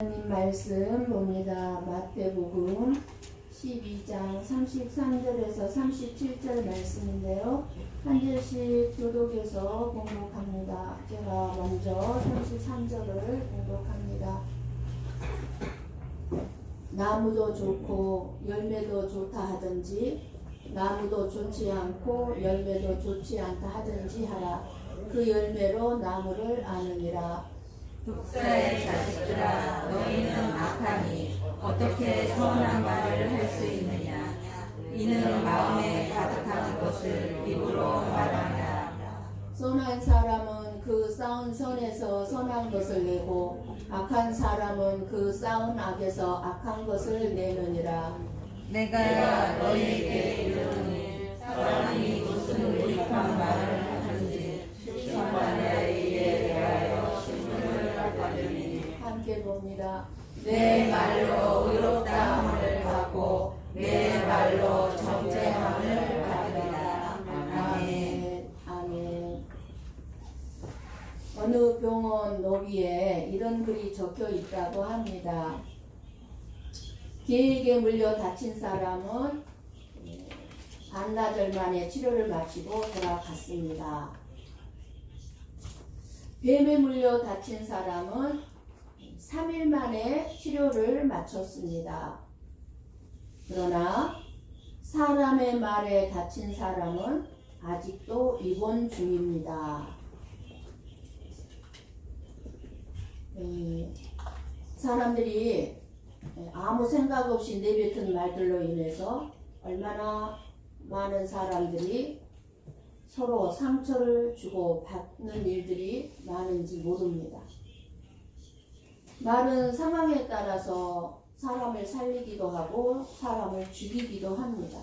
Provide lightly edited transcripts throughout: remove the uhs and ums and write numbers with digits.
하나님 말씀 봅니다. 마태복음 12장 33절에서 37절 말씀인데요. 한 절씩 교독해서 공독합니다. 제가 먼저 33절을 공독합니다. 나무도 좋고 열매도 좋다 하든지 나무도 좋지 않고 열매도 좋지 않다 하든지 하라. 그 열매로 나무를 아느니라. 독사의 자식들아, 너희는 악하니 어떻게 선한 말을 할 수 있느냐? 이는 마음에 가득한 것을 입으로 말하느라. 선한 사람은 그 쌓은 선에서 선한 것을 내고 악한 사람은 그 쌓은 악에서 악한 것을 내느니라. 내가 너희에게 이르노니 사람이 무슨 유익한 말을 하든지 심판자에게 대하여 신문을 받으니 함께 봅니다. 내 말로 의롭다함을 받고 내 말로 정죄함을 받으리라. 아멘. 아멘. 어느 병원 로비에 이런 글이 적혀 있다고 합니다. 개에게 물려 다친 사람은 반나절 만에 치료를 마치고 돌아갔습니다. 뱀에 물려 다친 사람은 3일 만에 치료를 마쳤습니다. 그러나 사람의 말에 다친 사람은 아직도 입원 중입니다. 사람들이 아무 생각 없이 내뱉은 말들로 인해서 얼마나 많은 사람들이 서로 상처를 주고 받는 일들이 많은지 모릅니다. 말은 상황에 따라서 사람을 살리기도 하고 사람을 죽이기도 합니다.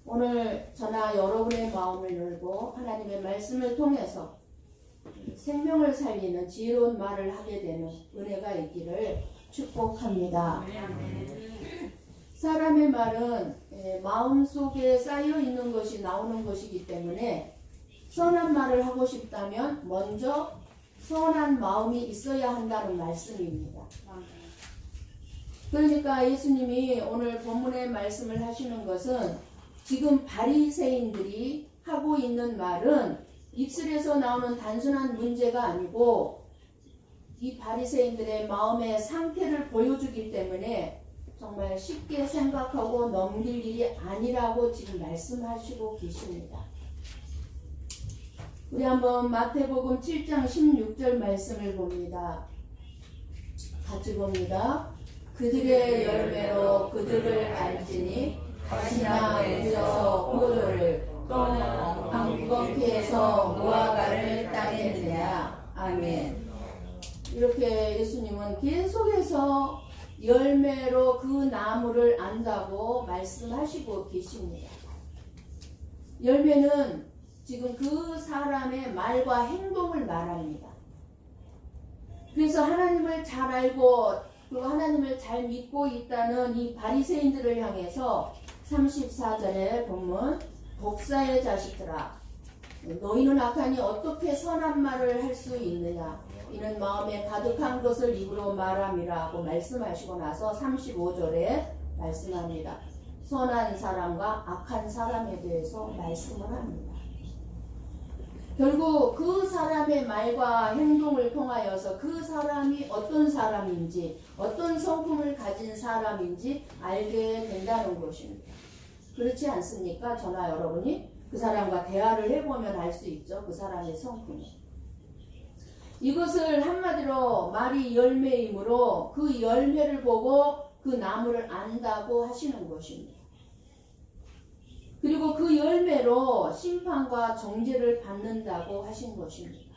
오늘 저나 여러분의 마음을 열고 하나님의 말씀을 통해서 생명을 살리는 지혜로운 말을 하게 되는 은혜가 있기를 축복합니다. 사람의 말은 마음속에 쌓여 있는 것이 나오는 것이기 때문에 선한 말을 하고 싶다면 먼저 선한 마음이 있어야 한다는 말씀입니다. 그러니까 예수님이 오늘 본문의 말씀을 하시는 것은 지금 바리새인들이 하고 있는 말은 입술에서 나오는 단순한 문제가 아니고 이 바리새인들의 마음의 상태를 보여주기 때문에 정말 쉽게 생각하고 넘길 일이 아니라고 지금 말씀하시고 계십니다. 우리 한번 마태복음 7장 16절 말씀을 봅니다. 같이 봅니다. 그들의 열매로 그들을 알지니 가시나 부여서 포도를 또 방부겁게 해서 무화과를 따겠느냐. 아멘. 이렇게 예수님은 계속해서 열매로 그 나무를 안다고 말씀하시고 계십니다. 열매는 지금 그 사람의 말과 행동을 말합니다. 그래서 하나님을 잘 알고 그리고 하나님을 잘 믿고 있다는 이 바리새인들을 향해서 34절의 본문 독사의 자식들아 너희는 악하니 어떻게 선한 말을 할 수 있느냐 이는 마음에 가득한 것을 입으로 말함이라고 말씀하시고 나서 35절에 말씀합니다. 선한 사람과 악한 사람에 대해서 말씀을 합니다. 결국 그 사람의 말과 행동을 통하여서 그 사람이 어떤 사람인지 어떤 성품을 가진 사람인지 알게 된다는 것입니다. 그렇지 않습니까? 저나 여러분이 그 사람과 대화를 해보면 알 수 있죠. 그 사람의 성품을. 이것을 한마디로 말이 열매이므로 그 열매를 보고 그 나무를 안다고 하시는 것입니다. 그리고 그 열매로 심판과 정죄를 받는다고 하신 것입니다.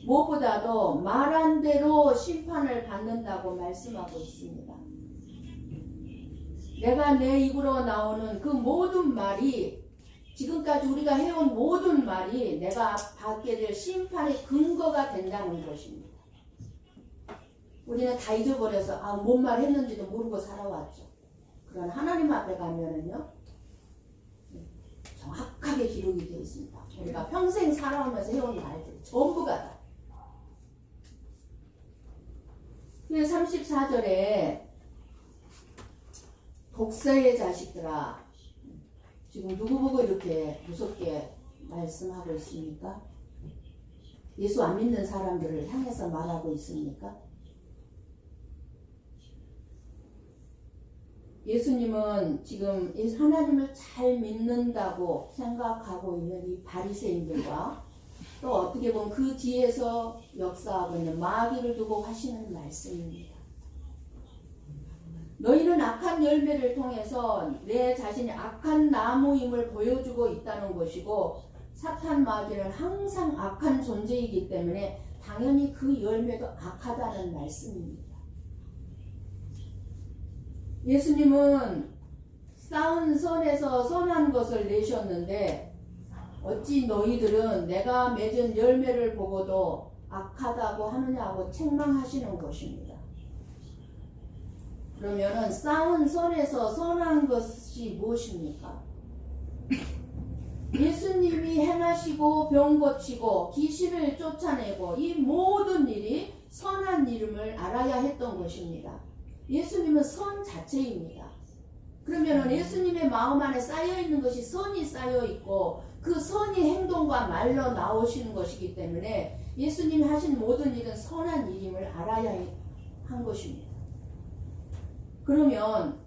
무엇보다도 말한 대로 심판을 받는다고 말씀하고 있습니다. 내가 내 입으로 나오는 그 모든 말이 지금까지 우리가 해온 모든 말이 내가 받게 될 심판의 근거가 된다는 것입니다. 우리는 다 잊어버려서 뭔 말 했는지도 모르고 살아왔죠. 그러나 하나님 앞에 가면은요 정확하게 기록이 되어 있습니다. 우리가 평생 살아오면서 해온 말들 전부가 다 그 34절에 독사의 자식들아, 지금 누구 보고 이렇게 무섭게 말씀하고 있습니까? 예수 안 믿는 사람들을 향해서 말하고 있습니까? 예수님은 지금 하나님을 잘 믿는다고 생각하고 있는 이 바리새인들과 또 어떻게 보면 그 뒤에서 역사하고 있는 마귀를 두고 하시는 말씀입니다. 너희는 악한 열매를 통해서 내 자신이 악한 나무임을 보여주고 있다는 것이고, 사탄 마귀는 항상 악한 존재이기 때문에 당연히 그 열매도 악하다는 말씀입니다. 예수님은 쌓은 선에서 선한 것을 내셨는데 어찌 너희들은 내가 맺은 열매를 보고도 악하다고 하느냐고 책망하시는 것입니다. 그러면은 쌓은 선에서 선한 것이 무엇입니까? 예수님이 행하시고 병 고치고 귀신을 쫓아내고 이 모든 일이 선한 이름을 알아야 했던 것입니다. 예수님은 선 자체입니다. 그러면은 예수님의 마음 안에 쌓여 있는 것이 선이 쌓여 있고 그 선이 행동과 말로 나오시는 것이기 때문에 예수님이 하신 모든 일은 선한 일임을 알아야 한 것입니다. 그러면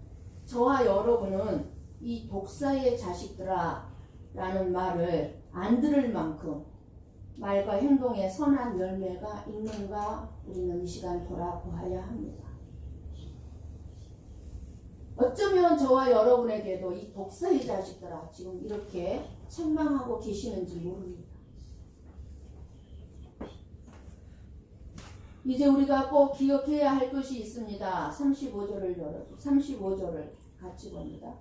저와 여러분은 이 독사의 자식들아 라는 말을 안 들을 만큼 말과 행동에 선한 열매가 있는가 우리는 이 시간 돌아보아야 합니다. 어쩌면 저와 여러분에게도 이 독사의 자식들아 지금 이렇게 책망하고 계시는지 모릅니다. 이제 우리가 꼭 기억해야 할 것이 있습니다. 35절을 같이 봅니다.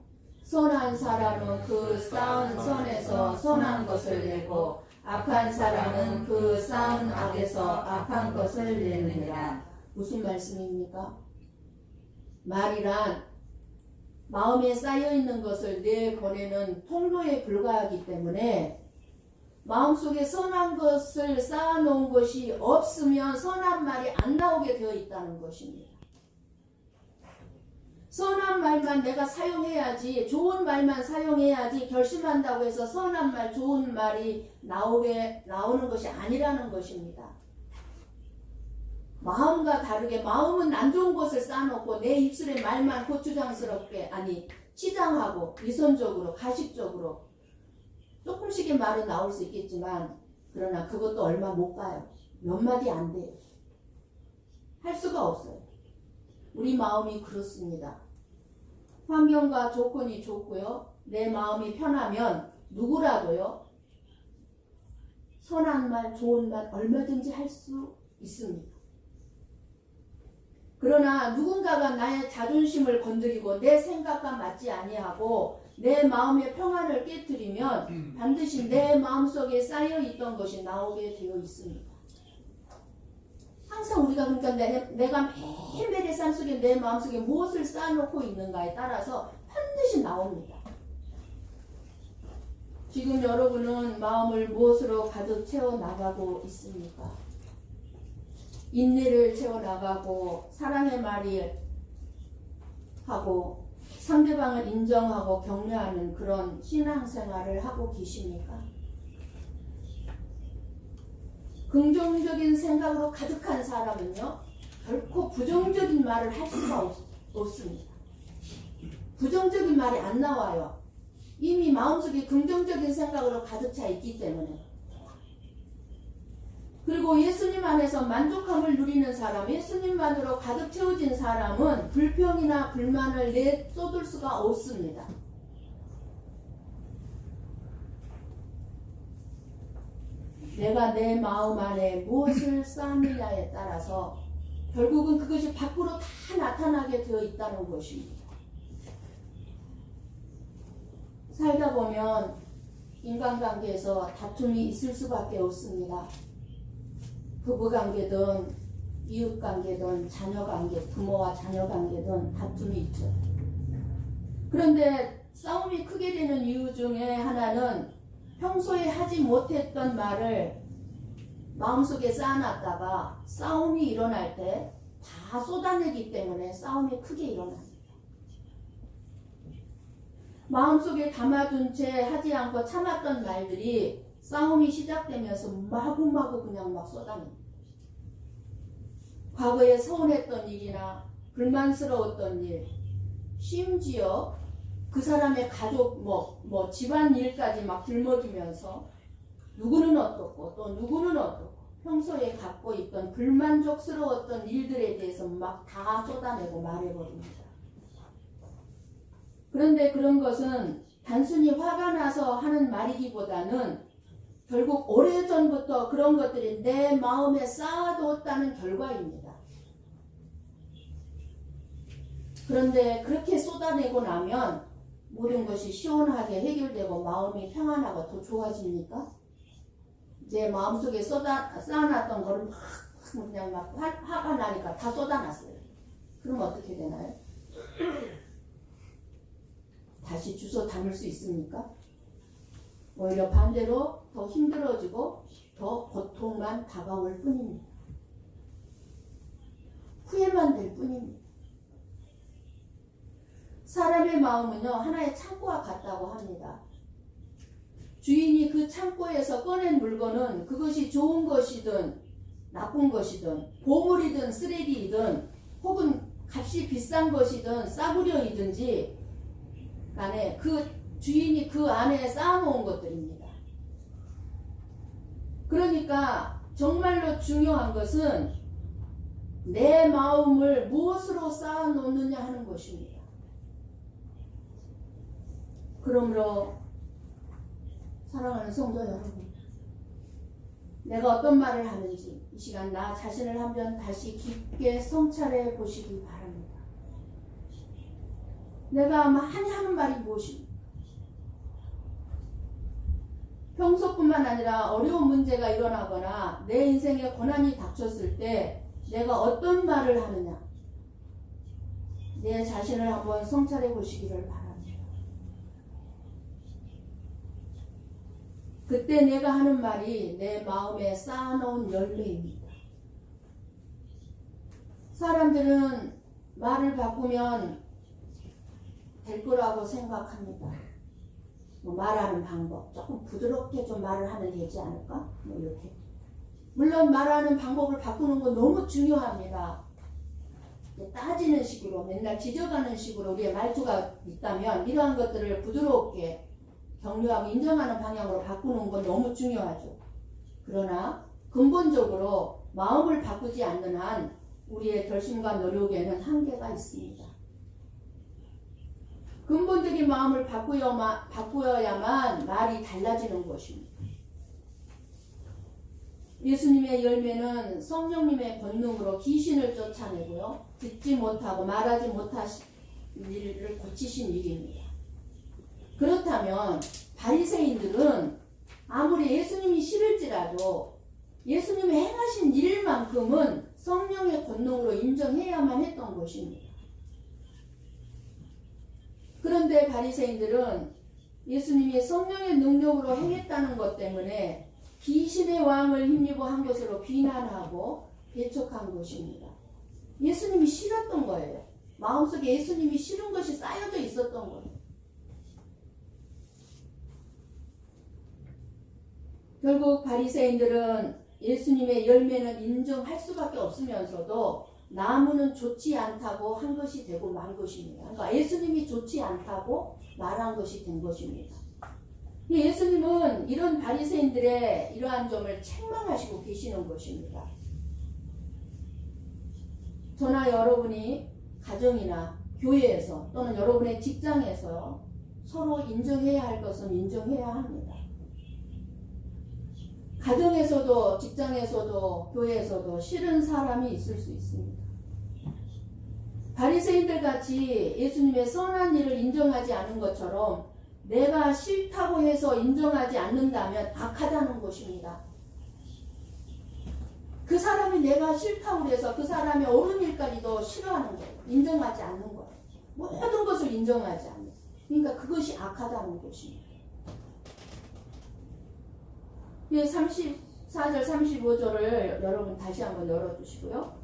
선한 사람은 그 쌓은 선에서 선한 것을 내고 악한 사람은 그 쌓은 악에서 악한 것을 내느니라. 무슨 말씀입니까? 말이란 마음에 쌓여있는 것을 내보내는 통로에 불과하기 때문에 마음속에 선한 것을 쌓아놓은 것이 없으면 선한 말이 안 나오게 되어 있다는 것입니다. 선한 말만 내가 사용해야지, 좋은 말만 사용해야지 결심한다고 해서 선한 말, 좋은 말이 나오는 것이 아니라는 것입니다. 마음과 다르게 마음은 안 좋은 것을 쌓아놓고 내 입술에 말만 고추장스럽게 치장하고 위선적으로 가식적으로 조금씩의 말은 나올 수 있겠지만 그러나 그것도 얼마 못 가요. 몇 마디 안 돼요. 할 수가 없어요. 우리 마음이 그렇습니다. 환경과 조건이 좋고요. 내 마음이 편하면 누구라도요. 선한 말, 좋은 말 얼마든지 할 수 있습니다. 그러나 누군가가 나의 자존심을 건드리고 내 생각과 맞지 아니하고 내 마음의 평안을 깨트리면 반드시 내 마음속에 쌓여있던 것이 나오게 되어 있습니다. 항상 우리가 그러니까 내가 매일매일의 삶 속에 내 마음속에 무엇을 쌓아놓고 있는가에 따라서 반드시 나옵니다. 지금 여러분은 마음을 무엇으로 가득 채워나가고 있습니까? 인내를 채워나가고 사랑의 말이 하고 상대방을 인정하고 격려하는 그런 신앙생활을 하고 계십니까? 긍정적인 생각으로 가득한 사람은요 결코 부정적인 말을 할 수가 없습니다. 부정적인 말이 안 나와요. 이미 마음속에 긍정적인 생각으로 가득 차 있기 때문에. 그리고 예수님 안에서 만족함을 누리는 사람, 예수님만으로 가득 채워진 사람은 불평이나 불만을 내쏟을 수가 없습니다. 내가 내 마음 안에 무엇을 쌓느냐에 따라서 결국은 그것이 밖으로 다 나타나게 되어 있다는 것입니다. 살다 보면 인간관계에서 다툼이 있을 수밖에 없습니다. 부부관계든 이웃관계든 자녀관계, 부모와 자녀관계든 다툼이 있죠. 그런데 싸움이 크게 되는 이유 중에 하나는 평소에 하지 못했던 말을 마음속에 쌓아놨다가 싸움이 일어날 때 다 쏟아내기 때문에 싸움이 크게 일어납니다. 마음속에 담아둔 채 하지 않고 참았던 말들이 싸움이 시작되면서 마구마구 그냥 막 쏟아냅니다. 과거에 서운했던 일이나 불만스러웠던 일, 심지어 그 사람의 가족, 집안 일까지 막 들먹이면서 누구는 어떻고 또 누구는 어떻고 평소에 갖고 있던 불만족스러웠던 일들에 대해서 막 다 쏟아내고 말해버립니다. 그런데 그런 것은 단순히 화가 나서 하는 말이기보다는 결국 오래전부터 그런 것들이 내 마음에 쌓아두었다는 결과입니다. 그런데 그렇게 쏟아내고 나면 모든 것이 시원하게 해결되고 마음이 평안하고 더 좋아집니까? 내 마음속에 쌓아놨던 거를 막 그냥 막 화가 나니까 다 쏟아놨어요. 그럼 어떻게 되나요? 다시 주워 담을 수 있습니까? 오히려 반대로 더 힘들어지고 더 고통만 다가올 뿐입니다. 후회만 될 뿐입니다. 사람의 마음은요, 하나의 창고와 같다고 합니다. 주인이 그 창고에서 꺼낸 물건은 그것이 좋은 것이든 나쁜 것이든 보물이든 쓰레기이든 혹은 값이 비싼 것이든 싸구려이든지 간에 그 주인이 그 안에 쌓아놓은 것들입니다. 그러니까 정말로 중요한 것은 내 마음을 무엇으로 쌓아놓느냐 하는 것입니다. 그러므로 사랑하는 성도 여러분, 내가 어떤 말을 하는지 이 시간 나 자신을 한번 다시 깊게 성찰해 보시기 바랍니다. 내가 많이 하는 말이 무엇입니까? 평소뿐만 아니라 어려운 문제가 일어나거나 내 인생에 고난이 닥쳤을 때 내가 어떤 말을 하느냐, 내 자신을 한번 성찰해 보시기를 바랍니다. 그때 내가 하는 말이 내 마음에 쌓아놓은 열매입니다. 사람들은 말을 바꾸면 될 거라고 생각합니다. 말하는 방법, 조금 부드럽게 좀 말을 하면 되지 않을까? 이렇게. 물론 말하는 방법을 바꾸는 건 너무 중요합니다. 따지는 식으로, 맨날 지적하는 식으로 우리의 말투가 있다면 이러한 것들을 부드럽게 격려하고 인정하는 방향으로 바꾸는 건 너무 중요하죠. 그러나 근본적으로 마음을 바꾸지 않는 한 우리의 결심과 노력에는 한계가 있습니다. 근본적인 마음을 바꾸어야만 말이 달라지는 것입니다. 예수님의 열매는 성령님의 권능으로 귀신을 쫓아내고요, 듣지 못하고 말하지 못하신 일을 고치신 일입니다. 그렇다면 바리새인들은 아무리 예수님이 싫을지라도 예수님이 행하신 일만큼은 성령의 권능으로 인정해야만 했던 것입니다. 그런데 바리새인들은 예수님이 성령의 능력으로 행했다는 것 때문에 귀신의 왕을 힘입어 한 것으로 비난하고 배척한 것입니다. 예수님이 싫었던 거예요. 마음속에 예수님이 싫은 것이 쌓여져 있었던 거예요. 결국 바리새인들은 예수님의 열매는 인정할 수밖에 없으면서도 나무는 좋지 않다고 한 것이 되고 만 것입니다. 그러니까 예수님이 좋지 않다고 말한 것이 된 것입니다. 예수님은 이런 바리새인들의 이러한 점을 책망하시고 계시는 것입니다. 저나 여러분이 가정이나 교회에서 또는 여러분의 직장에서 서로 인정해야 할 것은 인정해야 합니다. 가정에서도 직장에서도 교회에서도 싫은 사람이 있을 수 있습니다. 바리새인들 같이 예수님의 선한 일을 인정하지 않은 것처럼 내가 싫다고 해서 인정하지 않는다면 악하다는 것입니다. 그 사람이 내가 싫다고 해서 그 사람의 옳은 일까지도 싫어하는 거예요. 인정하지 않는 거예요. 모든 것을 인정하지 않는. 그러니까 그것이 악하다는 것입니다. 34절 35절을 여러분 다시 한번 열어주시고요.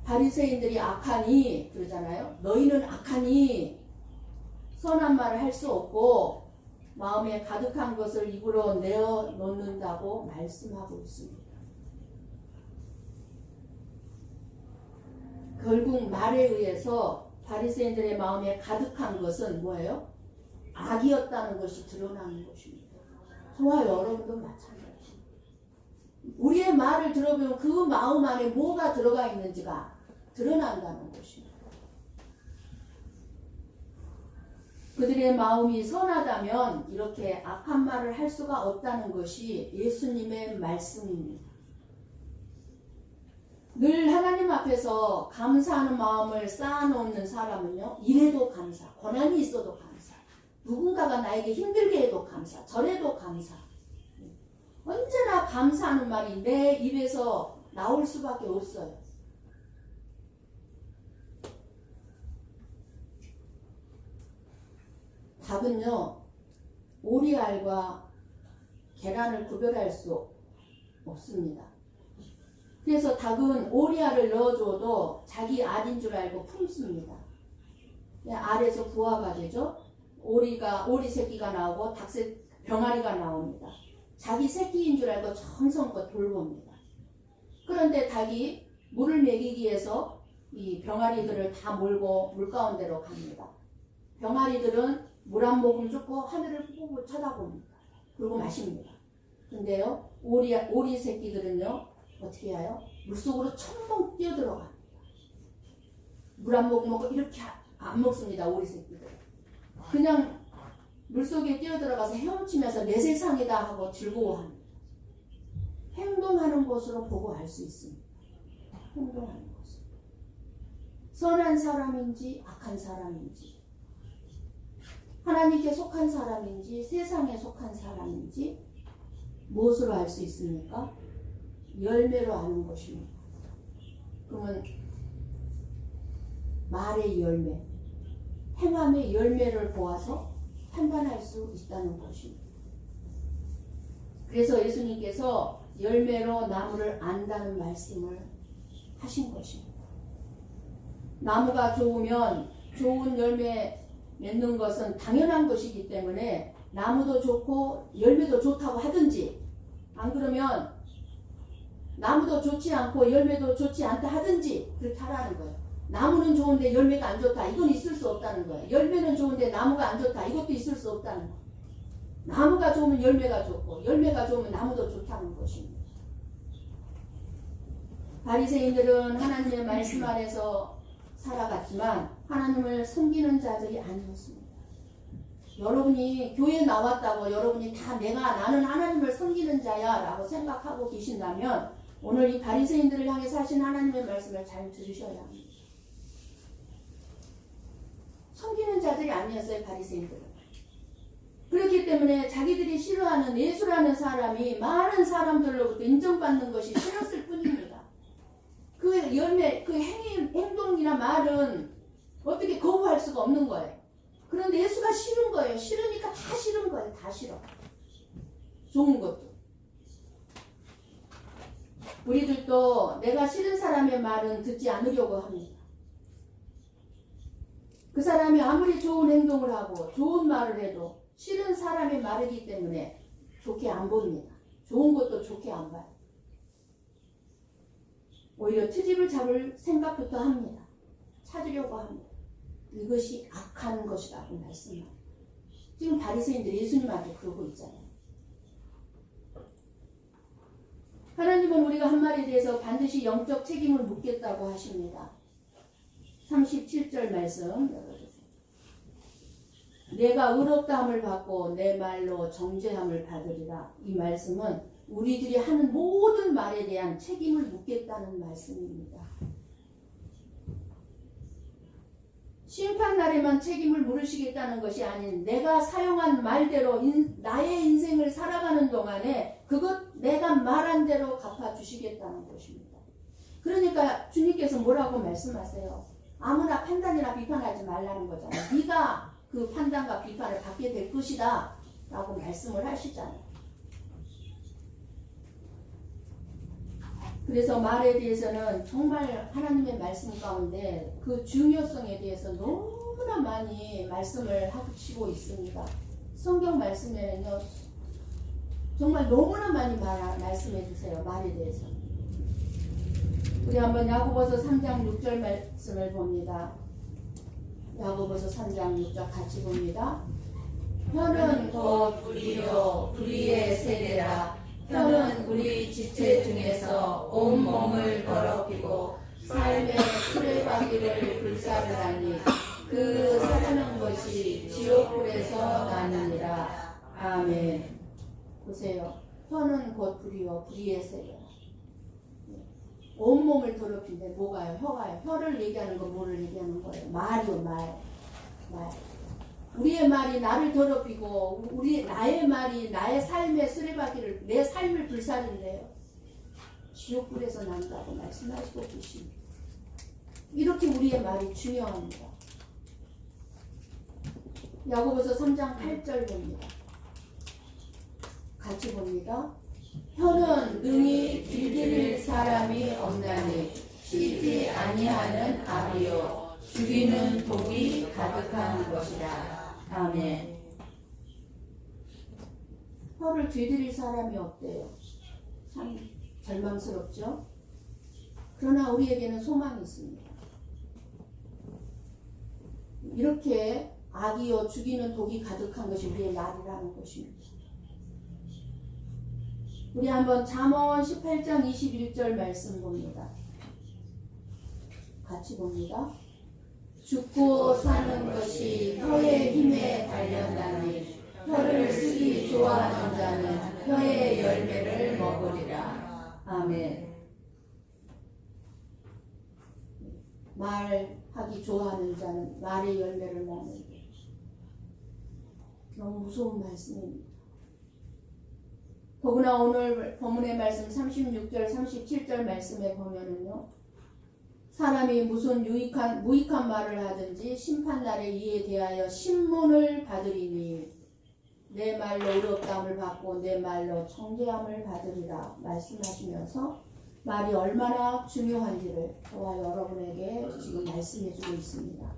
바리새인들이 악하니 그러잖아요. 너희는 악하니 선한 말을 할 수 없고 마음에 가득한 것을 입으로 내어 놓는다고 말씀하고 있습니다. 결국 말에 의해서 바리새인들의 마음에 가득한 것은 뭐예요? 악이었다는 것이 드러나는 것입니다. 저와 여러분도 마찬가지입니다. 우리의 말을 들어보면 그 마음 안에 뭐가 들어가 있는지가 드러난다는 것입니다. 그들의 마음이 선하다면 이렇게 악한 말을 할 수가 없다는 것이 예수님의 말씀입니다. 늘 하나님 앞에서 감사하는 마음을 쌓아놓는 사람은요, 이래도 감사, 고난이 있어도 감사, 누군가가 나에게 힘들게 해도 감사, 저래도 감사, 언제나 감사하는 말이 내 입에서 나올 수밖에 없어요. 닭은요, 오리알과 계란을 구별할 수 없습니다. 그래서 닭은 오리알을 넣어줘도 자기 알인 줄 알고 품습니다. 알에서 부화가 되죠. 오리 새끼가 나오고 병아리가 나옵니다. 자기 새끼인 줄 알고 정성껏 돌봅니다. 그런데 닭이 물을 먹이기 위해서 이 병아리들을 다 몰고 물가운데로 갑니다. 병아리들은 물 한 모금 줍고 하늘을 보고 쳐다봅니다. 그리고 마십니다. 근데요, 오리 새끼들은요, 어떻게 해요? 물속으로 첨벙 뛰어들어갑니다. 물 한 모금 먹고 이렇게 안 먹습니다. 오리 새끼들. 그냥 물속에 뛰어들어가서 헤엄치면서 내 세상이다 하고 즐거워합니다. 행동하는 것으로 보고 알 수 있습니다. 행동하는 것으로. 선한 사람인지 악한 사람인지, 하나님께 속한 사람인지 세상에 속한 사람인지 무엇으로 알 수 있습니까? 열매로 아는 것입니다. 그러면 말의 열매, 행함의 열매를 보아서 판단할 수 있다는 것입니다. 그래서 예수님께서 열매로 나무를 안다는 말씀을 하신 것입니다. 나무가 좋으면 좋은 열매 맺는 것은 당연한 것이기 때문에 나무도 좋고 열매도 좋다고 하든지, 안 그러면 나무도 좋지 않고 열매도 좋지 않다 하든지 그렇게 하라는 거예요. 나무는 좋은데 열매가 안 좋다, 이건 있을 수 없다는 거예요. 열매는 좋은데 나무가 안 좋다, 이것도 있을 수 없다는 거예요. 나무가 좋으면 열매가 좋고 열매가 좋으면 나무도 좋다는 것입니다. 바리새인들은 하나님의 말씀 아래서 살아갔지만 하나님을 섬기는 자들이 아니었습니다. 여러분이 교회에 나왔다고 여러분이 다 나는 하나님을 섬기는 자야 라고 생각하고 계신다면 오늘 이 바리새인들을 향해서 하신 하나님의 말씀을 잘 들으셔야 합니다. 섬기는 자들이 아니었어요. 바리새인들은. 그렇기 때문에 자기들이 싫어하는 예수라는 사람이 많은 사람들로부터 인정받는 것이 싫었을 뿐입니다. 그 열매, 그 행동이나 말은 어떻게 거부할 수가 없는 거예요. 그런데 예수가 싫은 거예요. 싫으니까 다 싫은 거예요. 다 싫어. 좋은 것도. 우리들도 내가 싫은 사람의 말은 듣지 않으려고 합니다. 그 사람이 아무리 좋은 행동을 하고 좋은 말을 해도 싫은 사람의 말이기 때문에 좋게 안 봅니다. 좋은 것도 좋게 안 봐요. 오히려 트집을 잡을 생각부터 합니다. 찾으려고 합니다. 이것이 악한 것이라고 말씀합니다. 지금 바리새인들이 예수님한테 그러고 있잖아요. 하나님은 우리가 한 말에 대해서 반드시 영적 책임을 묻겠다고 하십니다. 37절 말씀 열어주세요. 내가 의롭다함을 받고 내 말로 정죄함을 받으리라. 이 말씀은 우리들이 하는 모든 말에 대한 책임을 묻겠다는 말씀입니다. 심판날에만 책임을 물으시겠다는 것이 아닌 내가 사용한 말대로 나의 인생을 살아가는 동안에 그것 내가 말한 대로 갚아주시겠다는 것입니다. 그러니까 주님께서 뭐라고 말씀하세요? 아무나 판단이나 비판하지 말라는 거잖아요. 네가 그 판단과 비판을 받게 될 것이다 라고 말씀을 하시잖아요. 그래서 말에 대해서는 정말 하나님의 말씀 가운데 그 중요성에 대해서 너무나 많이 말씀을 하시고 있습니다. 성경 말씀에는요, 정말 너무나 많이 말씀해 주세요. 말에 대해서. 우리 한번 야고보서 3장 6절 말씀을 봅니다. 야고보서 3장 6절 같이 봅니다. 혀는 곧 불이요 불의의 세례라. 혀는 우리 지체 중에서 온 몸을 더럽히고 삶의 수레바퀴를 불사르다니 그 사르는 것이 지옥불에서 나느니라. 아멘. 보세요. 혀는 곧 불이요 불의의 세례라. 온몸을 더럽힌데 뭐가요? 혀가요. 혀를 얘기하는 거 뭐를 얘기하는 거예요? 말이요 말. 우리의 말이 나를 더럽히고 나의 말이 나의 삶의 수레바퀴를 내 삶을 불사른대요. 지옥불에서 난다고 말씀하시고 계십니다. 이렇게 우리의 말이 중요합니다. 야고보서 3장 8절 봅니다. 같이 봅니다. 혀는 능히 길들일 사람이 없나니 쉬지 아니하는 악이요 죽이는 독이 가득한 것이라. 아멘. 혀를 길들일 사람이 없대요. 참 절망스럽죠? 그러나 우리에게는 소망이 있습니다. 이렇게 악이요 죽이는 독이 가득한 것이 우리의 말이라는 것입니다. 우리 한번 잠언 18장 21절 말씀 봅니다. 같이 봅니다. 죽고 사는 것이 혀의 힘에 달렸나니 혀를 쓰기 좋아하는 자는 혀의 열매를 먹으리라. 아멘. 말하기 좋아하는 자는 말의 열매를 먹는 것. 너무 무서운 말씀입니다. 더구나 오늘 본문의 말씀 36절 37절 말씀에 보면은요, 사람이 무슨 무익한 말을 하든지 심판날에 이에 대하여 신문을 받으리니 내 말로 의롭다함을 받고 내 말로 정죄함을 받으리라 말씀하시면서 말이 얼마나 중요한지를 저와 여러분에게 지금 말씀해 주고 있습니다.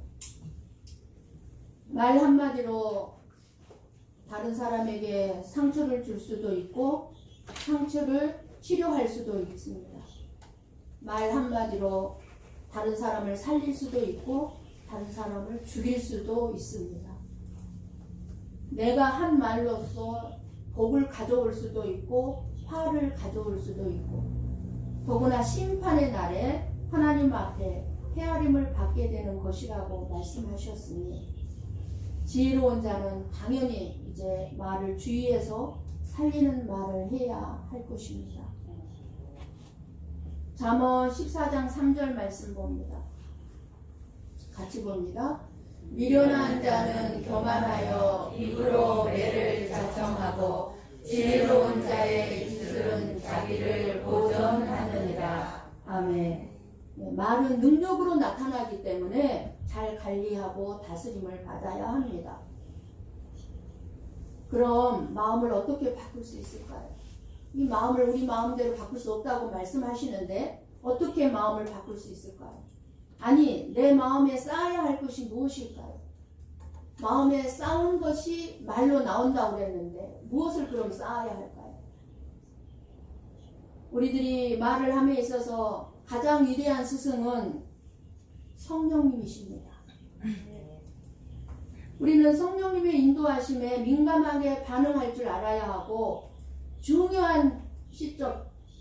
말 한마디로 다른 사람에게 상처를 줄 수도 있고 상처를 치료할 수도 있습니다. 말 한마디로 다른 사람을 살릴 수도 있고 다른 사람을 죽일 수도 있습니다. 내가 한 말로써 복을 가져올 수도 있고 화를 가져올 수도 있고 더구나 심판의 날에 하나님 앞에 헤아림을 받게 되는 것이라고 말씀하셨으니 지혜로운 자는 당연히 이제 말을 주의해서 살리는 말을 해야 할 것입니다. 잠언 14장 3절 말씀 봅니다. 같이 봅니다. 미련한 자는 교만하여 입으로 매를 자청하고 지혜로운 자의 입술은 자기를 보전하느니라. 아멘. 말은 능력으로 나타나기 때문에 잘 관리하고 다스림을 받아야 합니다. 그럼 마음을 어떻게 바꿀 수 있을까요? 이 마음을 우리 마음대로 바꿀 수 없다고 말씀하시는데 어떻게 마음을 바꿀 수 있을까요? 아니, 내 마음에 쌓아야 할 것이 무엇일까요? 마음에 쌓은 것이 말로 나온다고 그랬는데 무엇을 그럼 쌓아야 할까요? 우리들이 말을 함에 있어서 가장 위대한 스승은 성령님이십니다. 우리는 성령님의 인도하심에 민감하게 반응할 줄 알아야 하고 중요한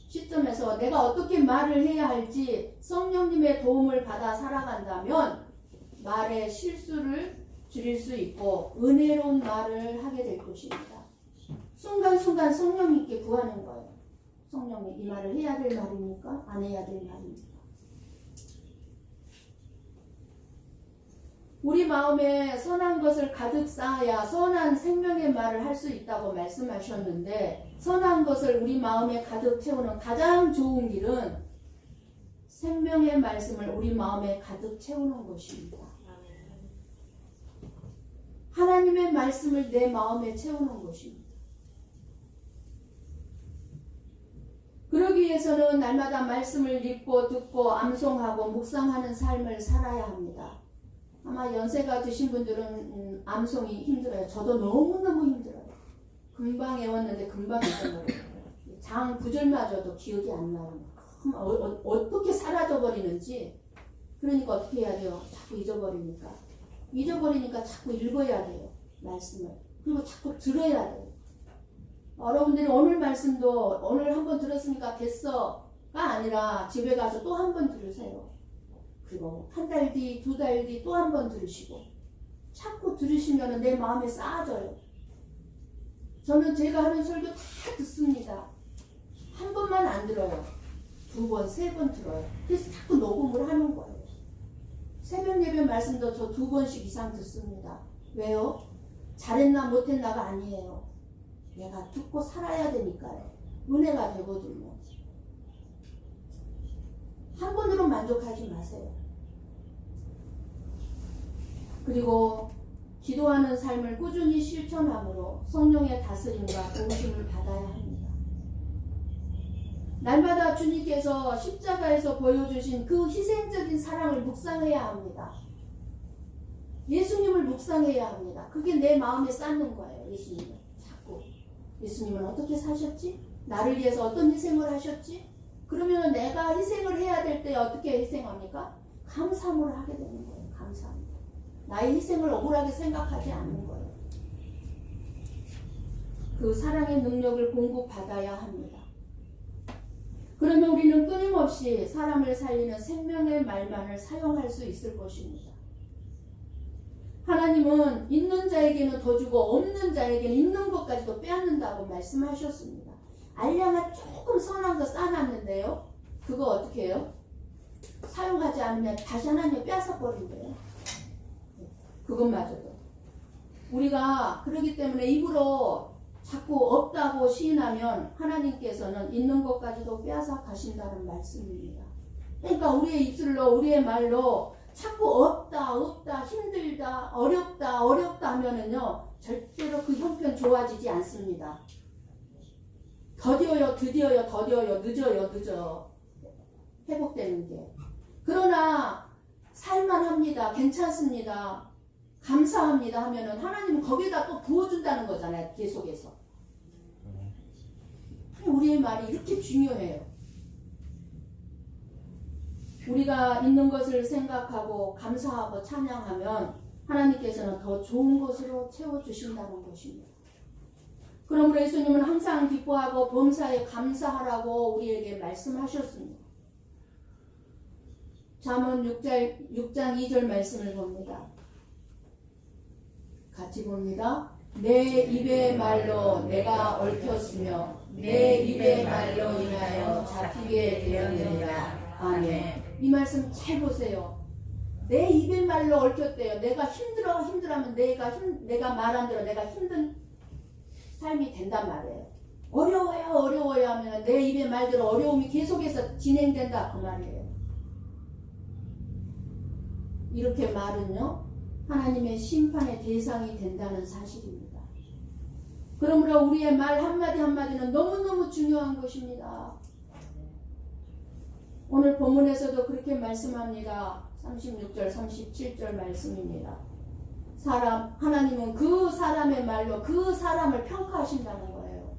시점에서 내가 어떻게 말을 해야 할지 성령님의 도움을 받아 살아간다면 말의 실수를 줄일 수 있고 은혜로운 말을 하게 될 것입니다. 순간순간 성령님께 구하는 거예요. 성령님, 이 말을 해야 될 말입니까? 안 해야 될 말입니까? 우리 마음에 선한 것을 가득 쌓아야 선한 생명의 말을 할 수 있다고 말씀하셨는데 선한 것을 우리 마음에 가득 채우는 가장 좋은 길은 생명의 말씀을 우리 마음에 가득 채우는 것입니다. 하나님의 말씀을 내 마음에 채우는 것입니다. 그러기 위해서는 날마다 말씀을 읽고 듣고 암송하고 묵상하는 삶을 살아야 합니다. 아마 연세가 드신 분들은 암송이 힘들어요. 저도 너무너무 힘들어요. 금방 외웠는데 금방 잊어버려요. 장 구절마저도 기억이 안 나요. 어떻게 사라져 버리는지. 그러니까 어떻게 해야 돼요? 자꾸 잊어버리니까 자꾸 읽어야 돼요. 말씀을. 그리고 자꾸 들어야 돼요. 여러분들이 오늘 말씀도 오늘 한번 들었으니까 됐어가 아니라 집에 가서 또 한 번 들으세요. 그리고 한 달 뒤, 두 달 뒤 또 한 번 들으시고 자꾸 들으시면 내 마음에 쌓아져요. 저는 제가 하는 설교 다 듣습니다. 한 번만 안 들어요. 두 번, 세 번 들어요. 그래서 자꾸 녹음을 하는 거예요. 새벽 예배 말씀도 저 2번씩 이상 듣습니다. 왜요? 잘했나 못했나가 아니에요. 내가 듣고 살아야 되니까요. 은혜가 되거든요. 한 번으로 만족하지 마세요. 그리고 기도하는 삶을 꾸준히 실천함으로 성령의 다스림과 도우심을 받아야 합니다. 날마다 주님께서 십자가에서 보여주신 그 희생적인 사랑을 묵상해야 합니다. 예수님을 묵상해야 합니다. 그게 내 마음에 쌓는 거예요. 예수님은 자꾸 예수님은 어떻게 사셨지? 나를 위해서 어떤 희생을 하셨지? 그러면 내가 희생을 해야 될 때 어떻게 희생합니까? 감사함으로 하게 되는 거예요. 감사함. 나의 희생을 억울하게 생각하지 않는 거예요. 그 사랑의 능력을 공급받아야 합니다. 그러면 우리는 끊임없이 사람을 살리는 생명의 말만을 사용할 수 있을 것입니다. 하나님은 있는 자에게는 더 주고 없는 자에게는 있는 것까지도 빼앗는다고 말씀하셨습니다. 알량한 조금 선한 거 쌓아놨는데요. 그거 어떻게 해요? 사용하지 않으면 다시 하나님 빼앗아버린대요. 그것마저도. 우리가 그러기 때문에 입으로 자꾸 없다고 시인하면 하나님께서는 있는 것까지도 빼앗아 가신다는 말씀입니다. 그러니까 우리의 입술로 우리의 말로 자꾸 없다 힘들다 어렵다 하면은요 절대로 그 형편 좋아지지 않습니다. 더뎌요 늦어요 회복되는 게. 그러나 살만합니다. 괜찮습니다. 감사합니다 하면은 하나님은 거기에다 또 부어준다는 거잖아요. 계속해서. 우리의 말이 이렇게 중요해요. 우리가 있는 것을 생각하고 감사하고 찬양하면 하나님께서는 더 좋은 것으로 채워주신다는 것입니다. 그러므로 예수님은 항상 기뻐하고 범사에 감사하라고 우리에게 말씀하셨습니다. 잠언 6장 2절 말씀을 봅니다. 같이 봅니다. 내 입의 말로 내가 얽혔으며 내 입의 말로 인하여 잡히게 되었느니라. 아멘. 이 말씀 잘 보세요. 내 입의 말로 얽혔대요. 내가 힘들어하면 내가 말 안 들어. 내가 힘든 삶이 된단 말이에요. 어려워요 하면 내 입의 말대로 어려움이 계속해서 진행된다 그 말이에요. 이렇게 말은요 하나님의 심판의 대상이 된다는 사실입니다. 그러므로 우리의 말 한마디 한마디는 너무너무 중요한 것입니다. 오늘 본문에서도 그렇게 말씀합니다. 36절 37절 말씀입니다. 하나님은 그 사람의 말로 그 사람을 평가하신다는 거예요.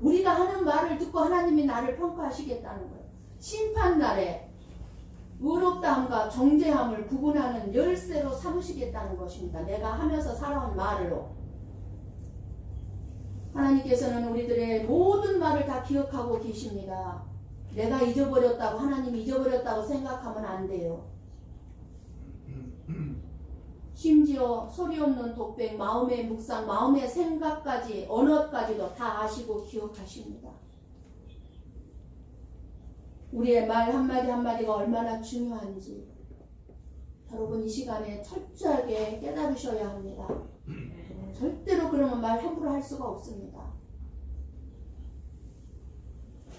우리가 하는 말을 듣고 하나님이 나를 평가하시겠다는 거예요. 심판날에 의롭다함과 정죄함을 구분하는 열쇠로 삼으시겠다는 것입니다. 내가 하면서 살아온 말로. 하나님께서는 우리들의 모든 말을 다 기억하고 계십니다. 내가 잊어버렸다고 하나님이 잊어버렸다고 생각하면 안 돼요. 심지어 소리 없는 독백, 마음의 묵상, 마음의 생각까지 언어까지도 다 아시고 기억하십니다. 우리의 말 한마디 한마디가 얼마나 중요한지 여러분 이 시간에 철저하게 깨달으셔야 합니다. 절대로 그러면 말 함부로 할 수가 없습니다.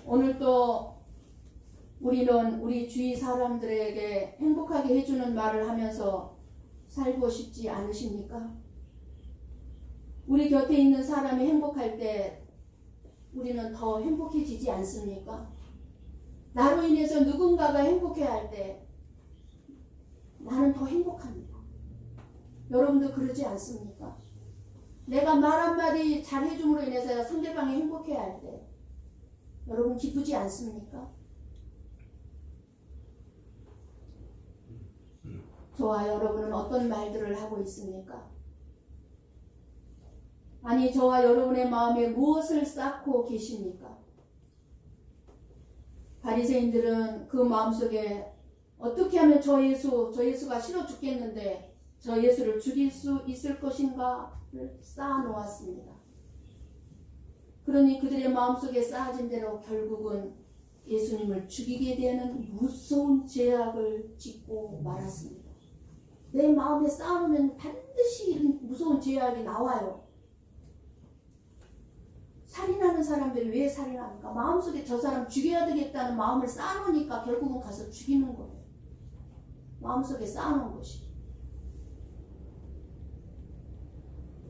오늘 또 우리는 우리 주위 사람들에게 행복하게 해주는 말을 하면서 살고 싶지 않으십니까? 우리 곁에 있는 사람이 행복할 때 우리는 더 행복해지지 않습니까? 나로 인해서 누군가가 행복해할 때 나는 더 행복합니다. 여러분도 그러지 않습니까? 내가 말 한마디 잘해줌으로 인해서 상대방이 행복해할 때 여러분 기쁘지 않습니까? 저와 여러분은 어떤 말들을 하고 있습니까? 아니, 저와 여러분의 마음에 무엇을 쌓고 계십니까? 바리새인들은 그 마음속에 어떻게 하면 저 예수가 싫어 죽겠는데 저 예수를 죽일 수 있을 것인가를 쌓아놓았습니다. 그러니 그들의 마음속에 쌓아진 대로 결국은 예수님을 죽이게 되는 무서운 죄악을 짓고 말았습니다. 내 마음에 쌓아놓으면 반드시 이런 무서운 죄악이 나와요. 살인하는 사람들이 왜 살인합니까? 마음속에 저 사람 죽여야 되겠다는 마음을 쌓아놓으니까 결국은 가서 죽이는 거예요. 마음속에 쌓아놓은 것이.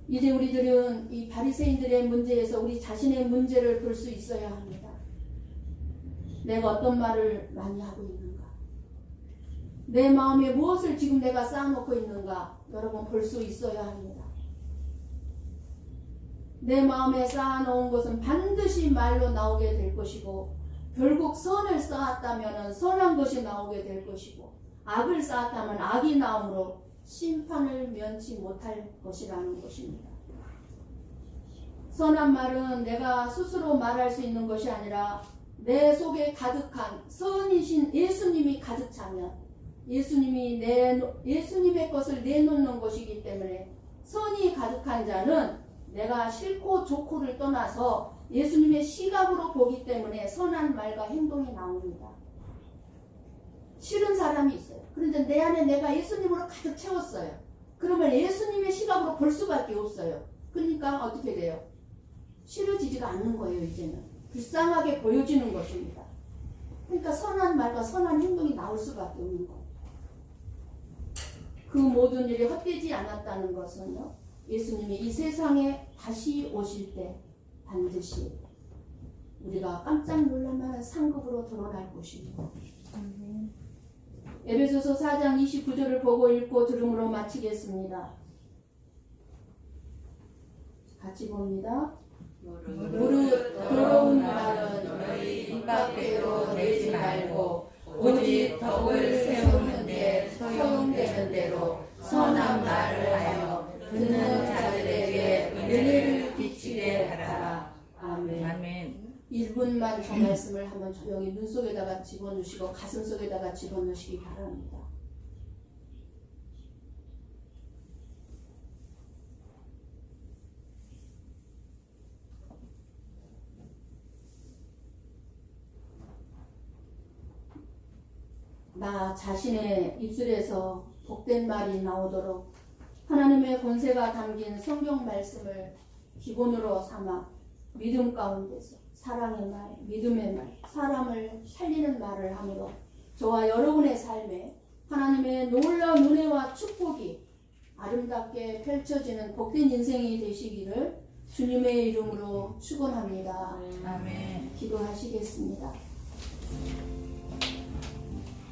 이제 우리들은 이 바리새인들의 문제에서 우리 자신의 문제를 볼 수 있어야 합니다. 내가 어떤 말을 많이 하고 있는가? 내 마음에 무엇을 지금 내가 쌓아놓고 있는가? 여러분 볼 수 있어야 합니다. 내 마음에 쌓아놓은 것은 반드시 말로 나오게 될 것이고 결국 선을 쌓았다면 선한 것이 나오게 될 것이고 악을 쌓았다면 악이 나오므로 심판을 면치 못할 것이라는 것입니다. 선한 말은 내가 스스로 말할 수 있는 것이 아니라 내 속에 가득한 선이신 예수님이 가득 차면 예수님의 것을 내놓는 것이기 때문에 선이 가득한 자는 내가 싫고 좋고를 떠나서 예수님의 시각으로 보기 때문에 선한 말과 행동이 나옵니다. 싫은 사람이 있어요. 그런데 내 안에 내가 예수님으로 가득 채웠어요. 그러면 예수님의 시각으로 볼 수밖에 없어요. 그러니까 어떻게 돼요? 싫어지지가 않는 거예요. 이제는 불쌍하게 보여지는 것입니다. 그러니까 선한 말과 선한 행동이 나올 수밖에 없는 거예요. 그 모든 일이 헛되지 않았다는 것은요, 예수님이 이 세상에 다시 오실 때 반드시 우리가 깜짝 놀랄만한 상급으로 드러날 것입니다. 에베소서 4장 29절을 보고 읽고 들음으로 마치겠습니다. 같이 봅니다. 무릇 더러운 말은 너희 입 밖으로 내지 말고 오직 덕을 세우는 데 사용되는 대로 선한 말을 하여 듣는 자들에게 은혜를 비치게 하라. 아멘. 아멘. 1분만 저 말씀을 한번 조용히 눈 속에다가 집어넣으시고 가슴 속에다가 집어넣으시기 바랍니다. 나 자신의 입술에서 복된 말이 나오도록 하나님의 권세가 담긴 성경 말씀을 기본으로 삼아 믿음 가운데서 사랑의 말, 믿음의 말, 사람을 살리는 말을 함으로 저와 여러분의 삶에 하나님의 놀라운 은혜와 축복이 아름답게 펼쳐지는 복된 인생이 되시기를 주님의 이름으로 축원합니다. 아멘. 기도하시겠습니다.